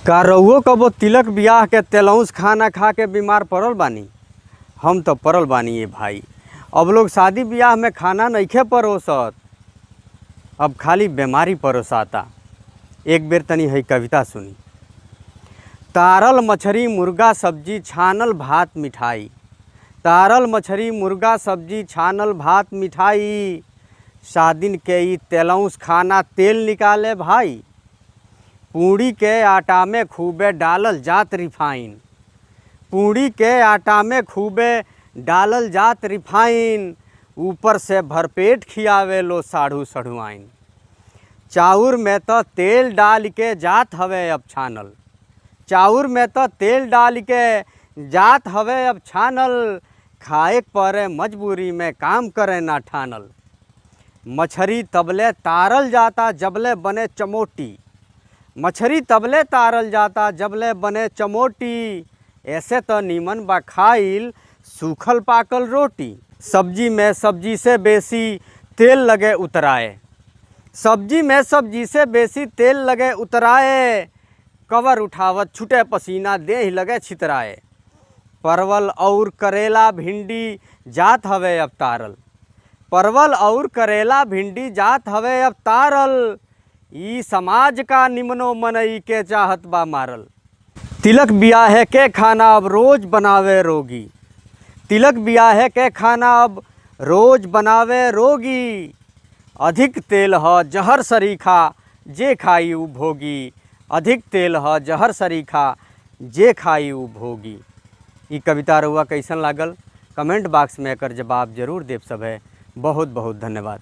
का रउओ कबो तिलक बियाह के तेलौंस खाना खा के बीमार पड़ल बानी? हम तो पड़ल बानी ये भाई। अब लोग शादी बियाह में खाना नइखे परोसत, अब खाली बीमारी परोसाता। एक बेर तनी है कविता सुनी। तारल मछरी मुर्गा सब्जी छानल भात मिठाई, तारल मछरी मुर्गा सब्जी छानल भात मिठाई, शादिन के ई तेलौंस खाना तेल निकाले भाई। पूड़ी के आटा में खूबे डालल जात रिफाइन, पूड़ी के आटा में खूबे डालल जात रिफाइन, ऊपर से भरपेट खियावे लो साढ़ू सढ़ुआइन। चाउर में तो तेल डाल के जात हवे अब छानल, चाउर में तो तेल डाल के जात हवे अब छानल, खाए परे मजबूरी में काम करे ना ठानल। मछरी तबले तारल जाता जबले बने चमोटी, मछरी तबले तारल जाता जबले बने चमोटी, ऐसे तो नीमन बा खाइल सूखल पाकल रोटी। सब्जी में सब्जी से बेसी तेल लगे उतराए, सब्जी में सब्जी से बेसी तेल लगे उतराए, कवर उठावत छुटे पसीना देह लगे छितराए। परवल और करेला भिंडी जात हवे अब तारल, परवल और करेला भिंडी जात हवे अब तारल, ई समाज का निमनो मनई के चाहत बा मारल। तिलक बियाहे के खाना अब रोज बनावे रोगी, तिलक बियाहे के खाना अब रोज बनावे रोगी, अधिक तेल ह जहर सरीखा जे खाई उ भोगी, अधिक तेल ह जहर सरीखा जे खाई उ भोगी। ई कविता रउआ कैसन लागल? कमेंट बॉक्स में एकर जवाब जरूर देव सब है। बहुत बहुत धन्यवाद।